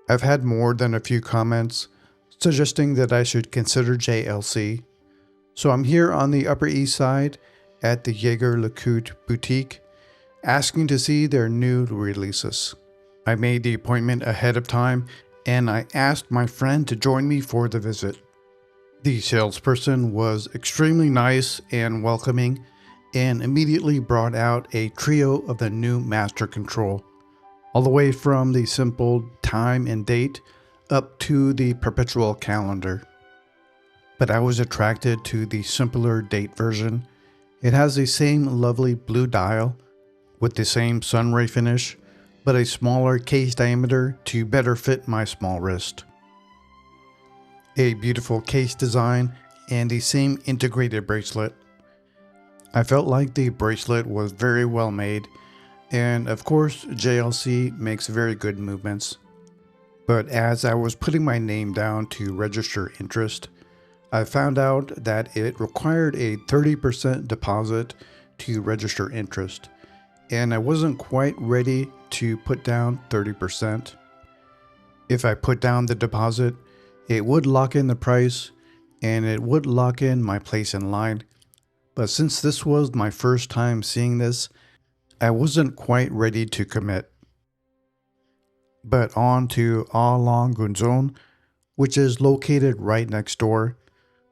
I've had more than a few comments suggesting that I should consider JLC, so I'm here on the Upper East Side at the Jaeger LeCoutre boutique asking to see their new releases. I made the appointment ahead of time and I asked my friend to join me for the visit. The salesperson was extremely nice and welcoming and immediately brought out a trio of the new master control, all the way from the simple time and date up to the perpetual calendar. But I was attracted to the simpler date version. It has the same lovely blue dial with the same sunray finish, but a smaller case diameter to better fit my small wrist. A beautiful case design and the same integrated bracelet. I felt like the bracelet was very well made, and of course JLC makes very good movements. But as I was putting my name down to register interest, I found out that it required a 30% deposit to register interest, and I wasn't quite ready to put down 30%. If I put down the deposit, it would lock in the price and it would lock in my place in line. But since this was my first time seeing this, I wasn't quite ready to commit. But on to Lange Söhne, which is located right next door,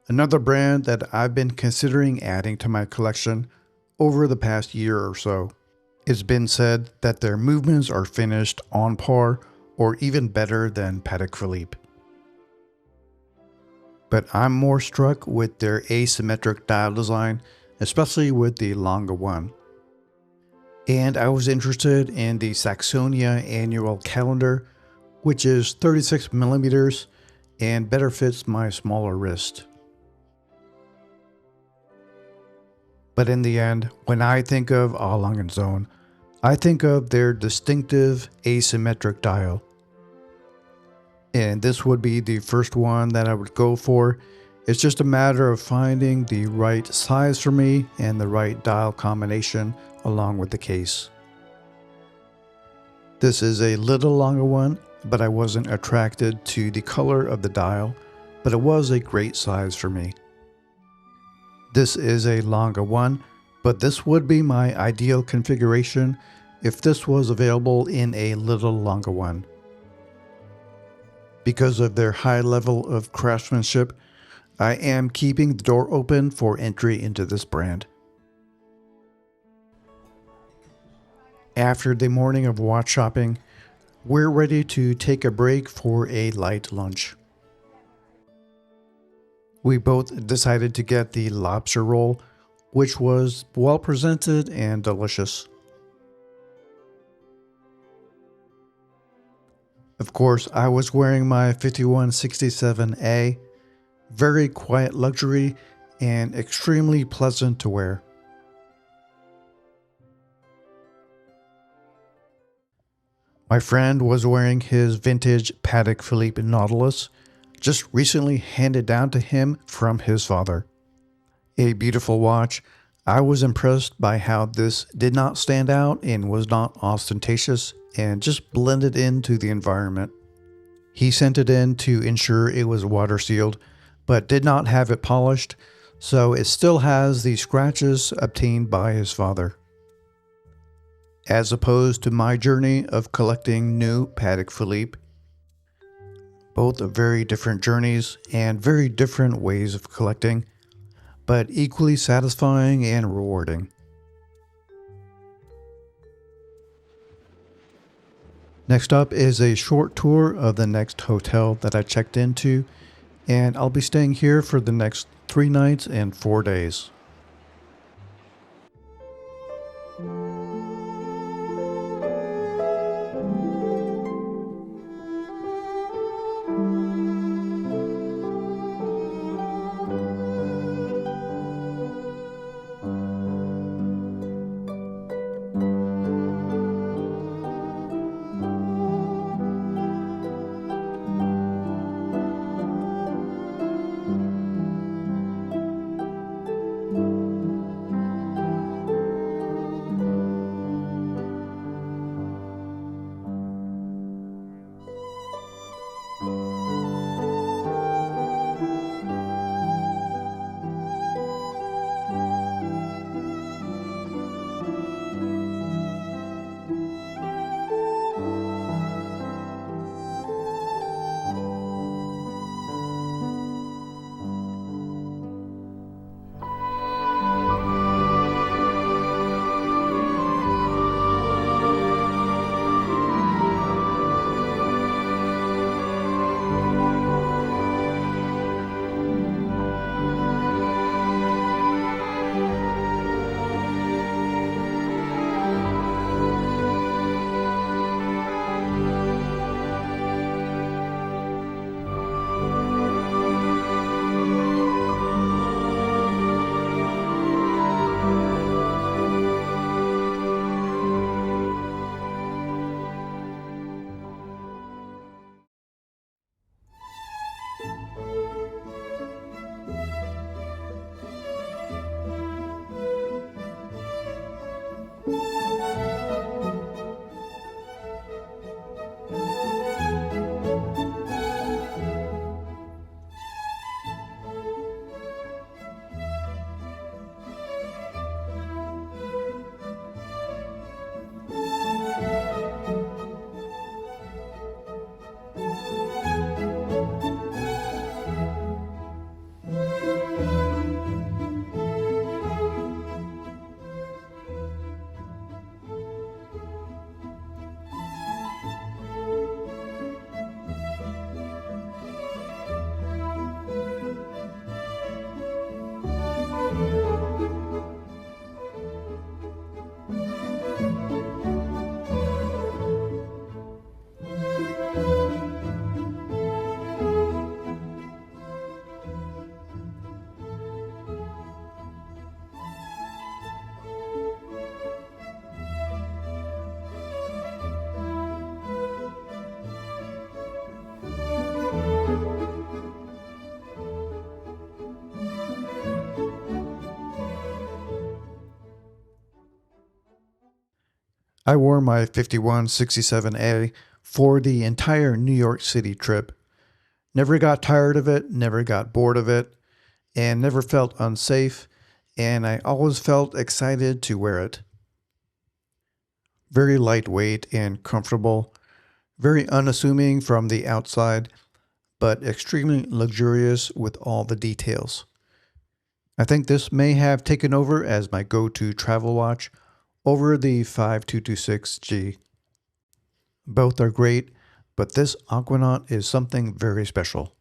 another brand that I've been considering adding to my collection over the past year or so. It's been said that their movements are finished on par or even better than Patek Philippe. But I'm more struck with their asymmetric dial design, especially with the Lange one. And I was interested in the Saxonia annual calendar, which is 36 millimeters and better fits my smaller wrist. But in the end, when I think of Lange Söhne, I think of their distinctive asymmetric dial. And this would be the first one that I would go for. It's just a matter of finding the right size for me and the right dial combination along with the case. This is a little longer one, but I wasn't attracted to the color of the dial, but it was a great size for me. This is a longer one, but this would be my ideal configuration if this was available in a little longer one. Because of their high level of craftsmanship, I am keeping the door open for entry into this brand. After the morning of watch shopping, we're ready to take a break for a light lunch. We both decided to get the lobster roll, which was well presented and delicious. Of course, I was wearing my 5167A, very quiet luxury and extremely pleasant to wear. My friend was wearing his vintage Patek Philippe Nautilus, just recently handed down to him from his father. A beautiful watch. I was impressed by how this did not stand out and was not ostentatious and just blended into the environment. He sent it in to ensure it was water sealed, but did not have it polished, so it still has the scratches obtained by his father. As opposed to my journey of collecting new Patek Philippe. Both are very different journeys and very different ways of collecting, but equally satisfying and rewarding. Next up is a short tour of the next hotel that I checked into, and I'll be staying here for the next 3 nights and 4 days. I wore my 5167A for the entire New York City trip. Never got tired of it, never got bored of it, and never felt unsafe, and I always felt excited to wear it. Very lightweight and comfortable, very unassuming from the outside, but extremely luxurious with all the details. I think this may have taken over as my go-to travel watch over the 5226G. Both are great, but this Aquanaut is something very special.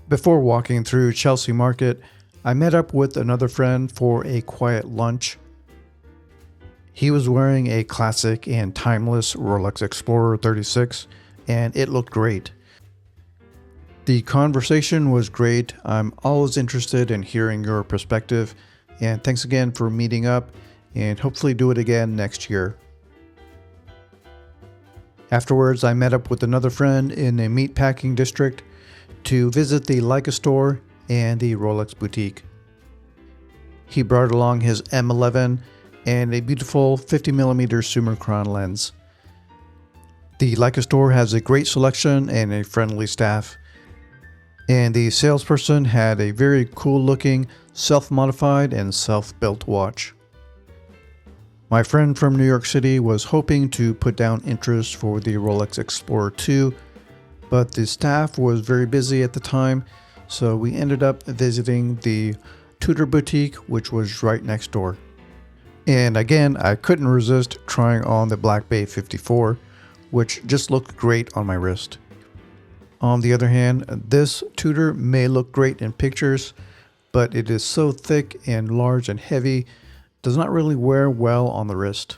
Before walking through Chelsea Market, I met up with another friend for a quiet lunch. He was wearing a classic and timeless Rolex Explorer 36, and it looked great. The conversation was great. I'm always interested in hearing your perspective, and thanks again for meeting up, and hopefully do it again next year. Afterwards, I met up with another friend in a meatpacking district to visit the Leica store and the Rolex boutique. He brought along his M11 and a beautiful 50mm Summicron lens. The Leica store has a great selection and a friendly staff, and the salesperson had a very cool looking self-modified and self-built watch. My friend from New York City was hoping to put down interest for the Rolex Explorer 2, but the staff was very busy at the time, so we ended up visiting the Tudor boutique, which was right next door. And again, I couldn't resist trying on the Black Bay 54, which just looked great on my wrist. On the other hand, this Tudor may look great in pictures, but it is so thick and large and heavy, does not really wear well on the wrist.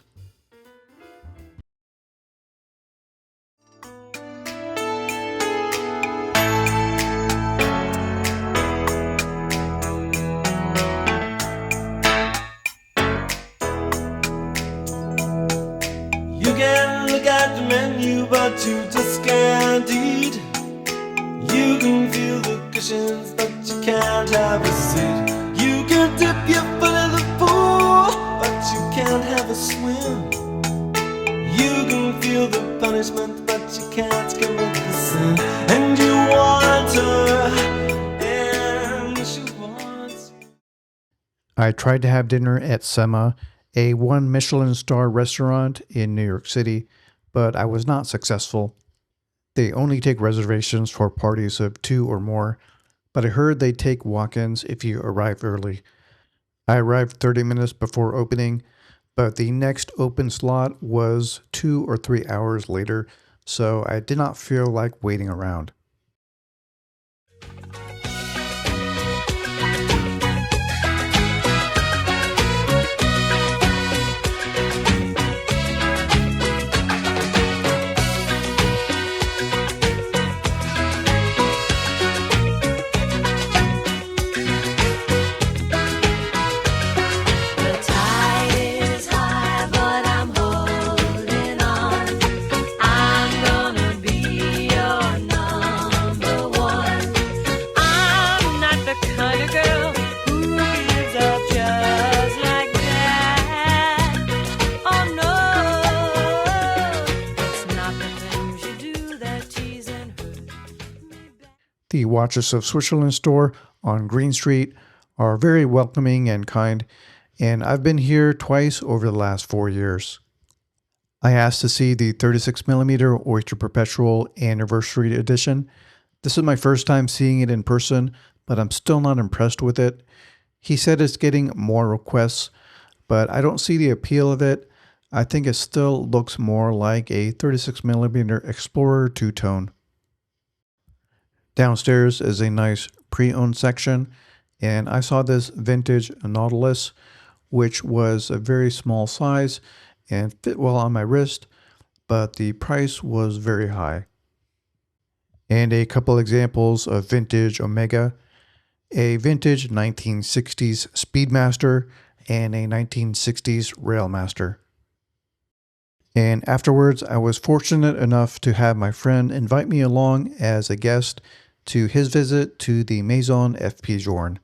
You can look at the menu, but you just can't eat. You can feel the cushions, but you can't have a seat. You can dip your foot in the pool, but you can't have a swim. You can feel the punishment, but you can't commit the sin. And you want her, and she wants you. I tried to have dinner at Sema, a 1 Michelin star restaurant in New York City, but I was not successful. They only take reservations for parties of 2 or more, but I heard they take walk-ins if you arrive early. I arrived 30 minutes before opening, but the next open slot was 2 or 3 hours later, so I did not feel like waiting around. The Watches of Switzerland store on Green Street are very welcoming and kind, and I've been here twice over the last 4 years. I asked to see the 36mm Oyster Perpetual Anniversary Edition. This is my first time seeing it in person, but I'm still not impressed with it. He said it's getting more requests, but I don't see the appeal of it. I think it still looks more like a 36mm Explorer two-tone. Downstairs is a nice pre-owned section, and I saw this vintage Nautilus, which was a very small size and fit well on my wrist, but the price was very high. And a couple examples of vintage Omega, a vintage 1960s Speedmaster, and a 1960s Railmaster. And afterwards, I was fortunate enough to have my friend invite me along as a guest to his visit to the Maison FP Journe.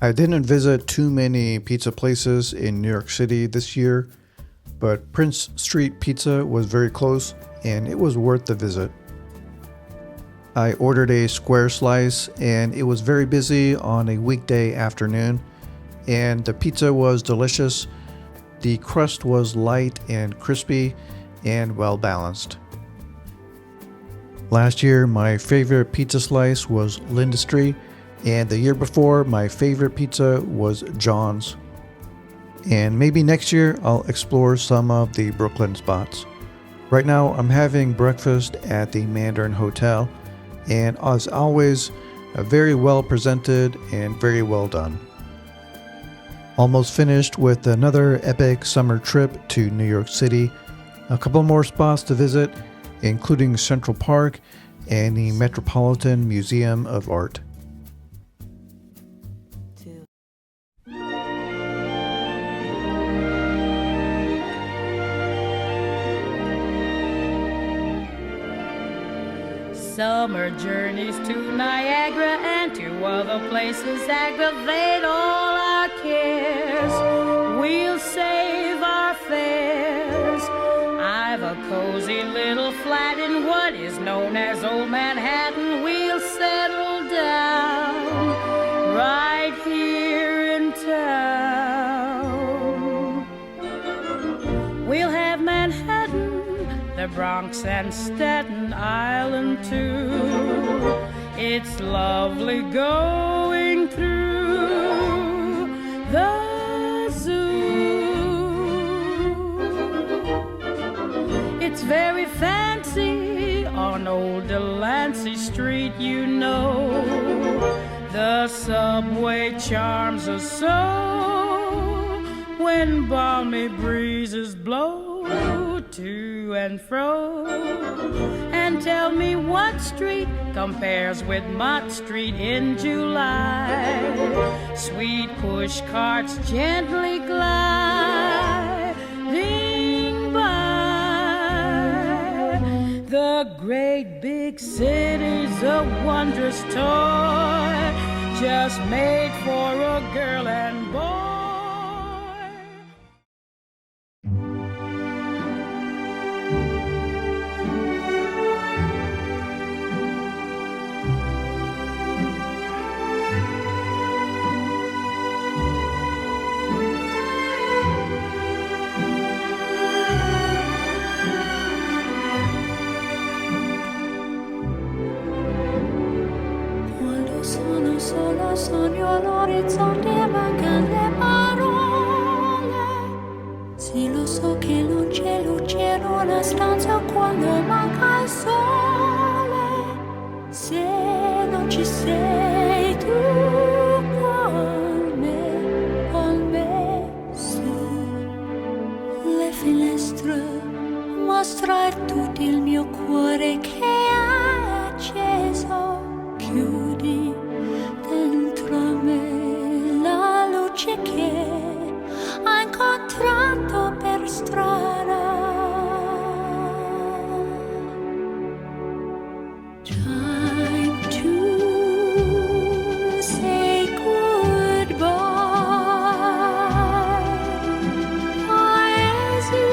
I didn't visit too many pizza places in New York City this year, but Prince Street Pizza was very close and it was worth the visit. I ordered a square slice and it was very busy on a weekday afternoon, and the pizza was delicious. The crust was light and crispy and well balanced. Last year, my favorite pizza slice was Lindustry, and the year before, my favorite pizza was John's. And maybe next year, I'll explore some of the Brooklyn spots. Right now, I'm having breakfast at the Mandarin Hotel, and as always, very well presented and very well done. Almost finished with another epic summer trip to New York City. A couple more spots to visit, including Central Park and the Metropolitan Museum of Art. Summer journeys to Niagara and to other places aggravate all our cares. We'll save our fares. I've a cozy little flat in what is known as Old Manhattan. We'll settle down right here in town. We'll have Manhattan, the Bronx and Staten Island too. It's lovely going through the zoo. It's very fancy on old Delancey Street, you know. The subway charms us so when balmy breezes blow to and fro. And tell me what street compares with Mott Street in July. Sweet push carts gently gliding by. The great big city's a wondrous toy, just made for a girl and boy. Sogno all'orizzonte, mancano le parole. Sì, lo so. so che non c'è luce in una stanza quando manca il sole. Se non ci sei tu con me su le finestre, mostrar tutto il mio cuore che è acceso. Chiudi dentro me la luce che ha incontrato per strada. Time to say goodbye. Paesi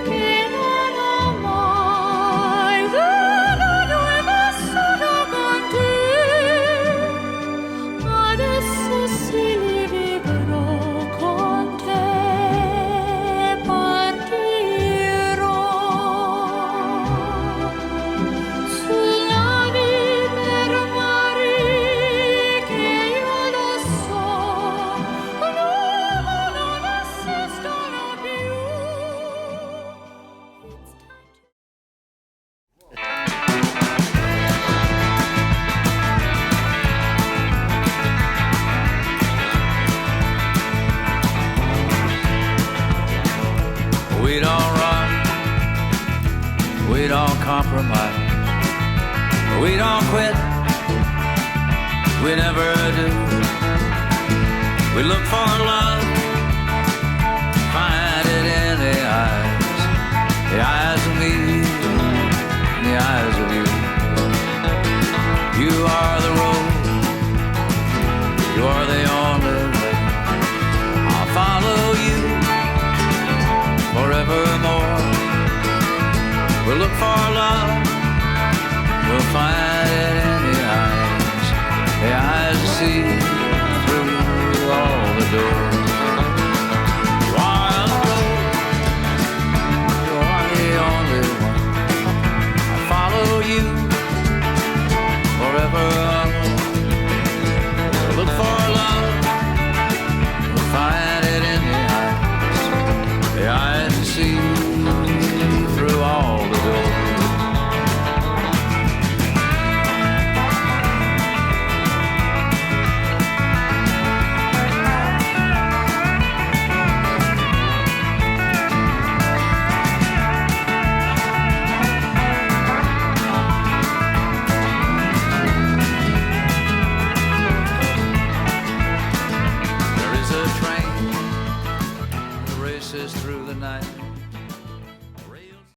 che non ho mai venuto e vissuto con te. Adesso sì li vivrò con te. Partirò sulla via per mari che io lo so, non esistono più. We don't run, we don't compromise, we don't quit, we never do. We look for love, find it in the eyes of me, in the eyes of you. You are the road, you are the only way. I'll follow you forevermore. We'll look for love, we'll find